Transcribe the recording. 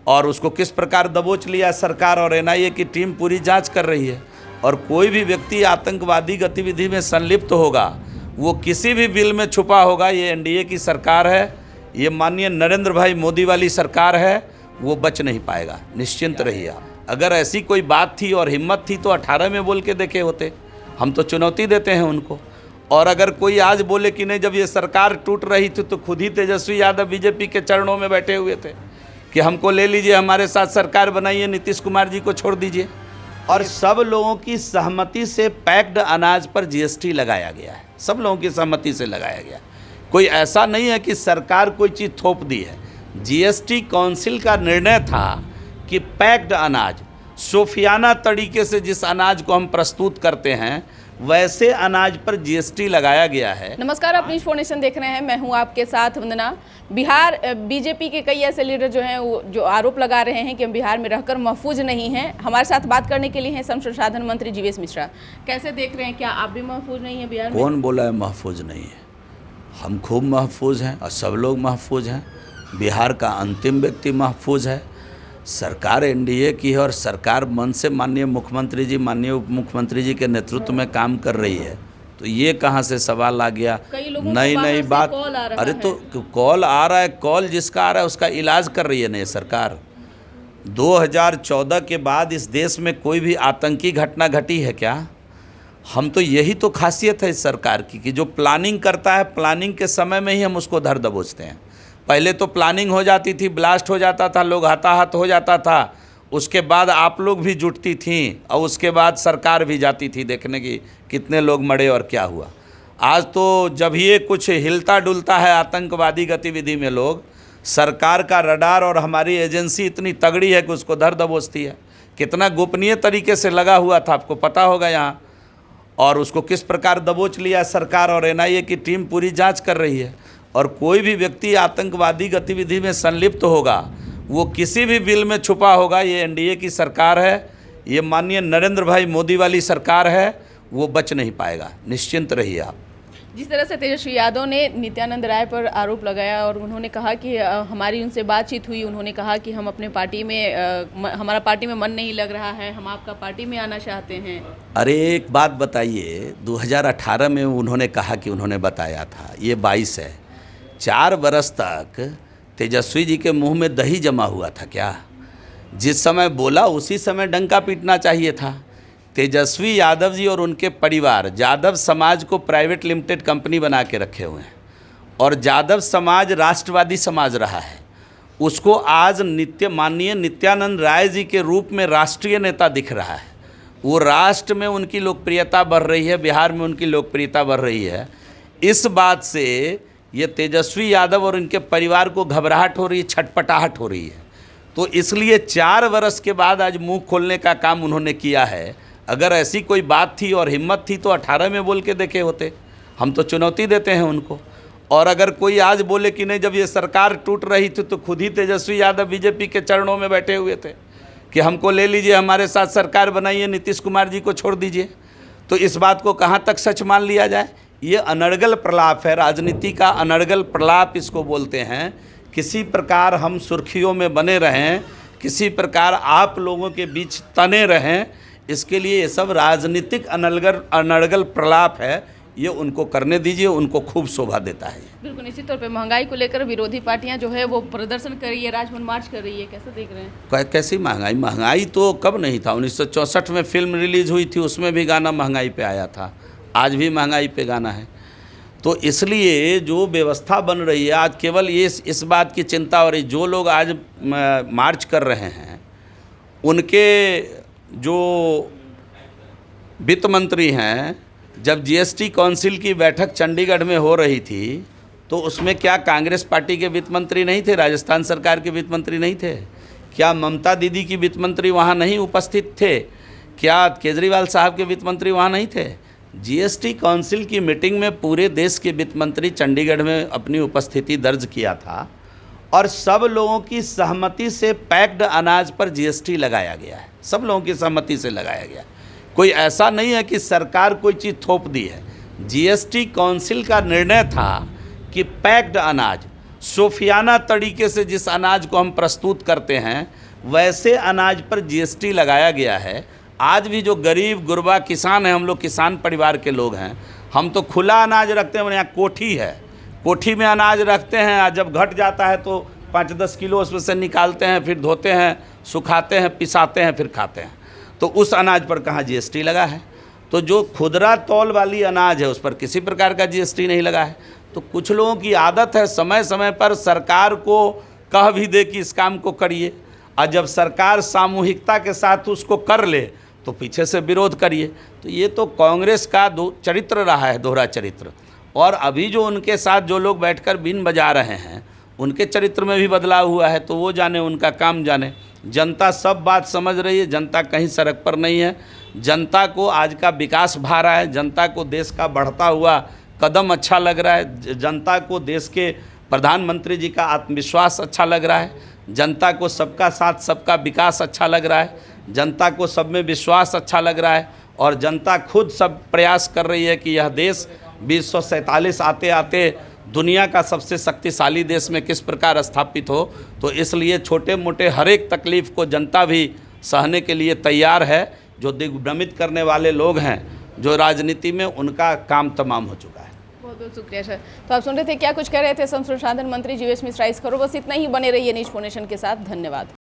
और उसको किस प्रकार दबोच लिया सरकार, और एनआईए की टीम पूरी जांच कर रही है। और कोई भी व्यक्ति आतंकवादी गतिविधि में संलिप्त होगा, वो किसी भी बिल में छुपा होगा, ये एनडीए की सरकार है, ये माननीय नरेंद्र भाई मोदी वाली सरकार है, वो बच नहीं पाएगा, निश्चिंत रहिए आप। अगर ऐसी कोई बात थी और हिम्मत थी तो 18 में बोल के देखे होते। हम तो चुनौती देते हैं उनको। और अगर कोई आज बोले कि नहीं, जब ये सरकार टूट रही थी तो खुद ही तेजस्वी यादव बीजेपी के चरणों में बैठे हुए थे कि हमको ले लीजिए, हमारे साथ सरकार बनाइए, नीतीश कुमार जी को छोड़ दीजिए। और सब लोगों की सहमति से पैक्ड अनाज पर जीएसटी लगाया गया है, सब लोगों की सहमति से लगाया गया। कोई ऐसा नहीं है कि सरकार कोई चीज़ थोप दी है। जीएसटी काउंसिल का निर्णय था कि पैक्ड अनाज, सोफियाना तरीके से जिस अनाज को हम प्रस्तुत करते हैं वैसे अनाज पर जीएसटी लगाया गया है। नमस्कार, आप न्यूज़ 4 नेशन देख रहे हैं, मैं हूं आपके साथ वंदना। बिहार बीजेपी के कई ऐसे लीडर जो हैं वो जो आरोप लगा रहे हैं कि हम बिहार में रहकर महफूज नहीं हैं। हमारे साथ बात करने के लिए हैं श्रम संसाधन मंत्री जीवेश मिश्रा। कैसे देख रहे हैं, क्या आप भी महफूज नहीं हैं बिहार में? कौन बोला है महफूज नहीं है? हम खूब महफूज हैं और सब लोग महफूज हैं। बिहार का अंतिम व्यक्ति महफूज है। सरकार एनडीए की है और सरकार मन से माननीय मुख्यमंत्री जी, माननीय उप मुख्यमंत्री जी के नेतृत्व में काम कर रही है। तो ये कहाँ से सवाल आ गया? नई बात। अरे तो कॉल आ रहा है, कॉल जिसका आ रहा है उसका इलाज कर रही है ना ये सरकार। 2014 के बाद इस देश में कोई भी आतंकी घटना घटी है क्या? हम तो यही तो खासियत है इस सरकार की कि जो प्लानिंग करता है, प्लानिंग के समय में ही हम उसको धर दबोचते हैं। पहले तो प्लानिंग हो जाती थी, ब्लास्ट हो जाता था, लोग हाथाहाथ हो जाता था, उसके बाद आप लोग भी जुटती थी और उसके बाद सरकार भी जाती थी देखने की कितने लोग मरे और क्या हुआ। आज तो जब ये कुछ हिलता डुलता है आतंकवादी गतिविधि में लोग, सरकार का रडार और हमारी एजेंसी इतनी तगड़ी है कि उसको धर दबोचती है। कितना गोपनीय तरीके से लगा हुआ था आपको पता होगा यहाँ, और उसको किस प्रकार दबोच लिया सरकार, और एनआईए की टीम पूरी जांच कर रही है। और कोई भी व्यक्ति आतंकवादी गतिविधि में संलिप्त होगा, वो किसी भी बिल में छुपा होगा, ये एनडीए की सरकार है, ये माननीय नरेंद्र भाई मोदी वाली सरकार है, वो बच नहीं पाएगा, निश्चिंत रहिए आप। जिस तरह से तेजस्वी यादव ने नित्यानंद राय पर आरोप लगाया और उन्होंने कहा कि हमारी उनसे बातचीत हुई, उन्होंने कहा कि हम अपने पार्टी में हमारा पार्टी में मन नहीं लग रहा है, हम आपका पार्टी में आना चाहते हैं। अरे एक बात बताइए, 2018 में उन्होंने कहा कि उन्होंने बताया था, ये 22 है, 4 बरस तक तेजस्वी जी के मुंह में दही जमा हुआ था क्या? जिस समय बोला उसी समय डंका पीटना चाहिए था। तेजस्वी यादव जी और उनके परिवार यादव समाज को प्राइवेट लिमिटेड कंपनी बना के रखे हुए हैं और यादव समाज राष्ट्रवादी समाज रहा है। उसको आज माननीय नित्यानंद राय जी के रूप में राष्ट्रीय नेता दिख रहा है। वो राष्ट्र में उनकी लोकप्रियता बढ़ रही है, बिहार में उनकी लोकप्रियता बढ़ रही है। इस बात से ये तेजस्वी यादव और इनके परिवार को घबराहट हो रही है, छटपटाहट हो रही है। तो इसलिए 4 वर्ष के बाद आज मुंह खोलने का काम उन्होंने किया है। अगर ऐसी कोई बात थी और हिम्मत थी तो 18 में बोल के देखे होते। हम तो चुनौती देते हैं उनको। और अगर कोई आज बोले कि नहीं, जब ये सरकार टूट रही थी तो खुद ही तेजस्वी यादव बीजेपी के चरणों में बैठे हुए थे कि हमको ले लीजिए, हमारे साथ सरकार बनाइए, नीतीश कुमार जी को छोड़ दीजिए। तो इस बात को कहाँ तक सच मान लिया जाए? ये अनर्गल प्रलाप है, राजनीति का अनर्गल प्रलाप इसको बोलते हैं। किसी प्रकार हम सुर्खियों में बने रहें, किसी प्रकार आप लोगों के बीच तने रहें, इसके लिए ये सब राजनीतिक अनर्गल प्रलाप है। ये उनको करने दीजिए, उनको खूब शोभा देता है। बिल्कुल, निश्चित तौर पे महंगाई को लेकर विरोधी पार्टियां जो है वो प्रदर्शन कर रही है, राजभवन मार्च कर रही है, कैसे देख रहे हैं? कैसी महंगाई? महंगाई तो कब नहीं था? 1964 में फिल्म रिलीज हुई थी, उसमें भी गाना महंगाई पे आया था, आज भी महंगाई पे गाना है। तो इसलिए जो व्यवस्था बन रही है आज, केवल ये इस बात की चिंता हो रही, जो लोग आज मार्च कर रहे हैं उनके जो वित्त मंत्री हैं, जब जीएसटी काउंसिल की बैठक चंडीगढ़ में हो रही थी तो उसमें क्या कांग्रेस पार्टी के वित्त मंत्री नहीं थे? राजस्थान सरकार के वित्त मंत्री नहीं थे? क्या ममता दीदी की वित्त मंत्री वहाँ नहीं उपस्थित थे? क्या केजरीवाल साहब के वित्त मंत्री वहाँ नहीं थे? जीएसटी काउंसिल की मीटिंग में पूरे देश के वित्त मंत्री चंडीगढ़ में अपनी उपस्थिति दर्ज किया था और सब लोगों की सहमति से पैक्ड अनाज पर जीएसटी लगाया गया है, सब लोगों की सहमति से लगाया गया। कोई ऐसा नहीं है कि सरकार कोई चीज़ थोप दी है। जीएसटी काउंसिल का निर्णय था कि पैक्ड अनाज, सोफियाना तरीके से जिस अनाज को हम प्रस्तुत करते हैं वैसे अनाज पर जीएसटी लगाया गया है। आज भी जो गरीब गुरबा किसान हैं, हम लोग किसान परिवार के लोग हैं, हम तो खुला अनाज रखते हैं। हमारे यहाँ कोठी है, कोठी में अनाज रखते हैं और जब घट जाता है तो 5-10 किलो उसमें से निकालते हैं, फिर धोते हैं, सुखाते हैं, पिसाते हैं, फिर खाते हैं। तो उस अनाज पर कहाँ जीएसटी लगा है? तो जो खुदरा तौल वाली अनाज है उस पर किसी प्रकार का जीएसटी नहीं लगा है। तो कुछ लोगों की आदत है समय समय पर सरकार को कह भी दे कि इस काम को करिए, और जब सरकार सामूहिकता के साथ उसको कर ले तो पीछे से विरोध करिए। तो ये तो कांग्रेस का चरित्र रहा है, दोहरा चरित्र। और अभी जो उनके साथ जो लोग बैठकर बीन बजा रहे हैं उनके चरित्र में भी बदलाव हुआ है, तो वो जाने, उनका काम जाने। जनता सब बात समझ रही है, जनता कहीं सड़क पर नहीं है। जनता को आज का विकास भा रहा है, जनता को देश का बढ़ता हुआ कदम अच्छा लग रहा है, जनता को देश के प्रधानमंत्री जी का आत्मविश्वास अच्छा लग रहा है, जनता को सबका साथ सबका विकास अच्छा लग रहा है, जनता को सब में विश्वास अच्छा लग रहा है। और जनता खुद सब प्रयास कर रही है कि यह देश 2047 आते आते दुनिया का सबसे शक्तिशाली देश में किस प्रकार स्थापित हो। तो इसलिए छोटे मोटे हर एक तकलीफ़ को जनता भी सहने के लिए तैयार है। जो दिग्भ्रमित करने वाले लोग हैं जो राजनीति में, उनका काम तमाम हो चुका है। बहुत बहुत शुक्रिया सर। तो आप सुन रहे थे क्या कुछ कह रहे थे संसाधन मंत्री जीवेश मिश्रा। इस खबरों बस इतना ही, बने रहिए न्यूज़ फोनेशन के साथ। धन्यवाद।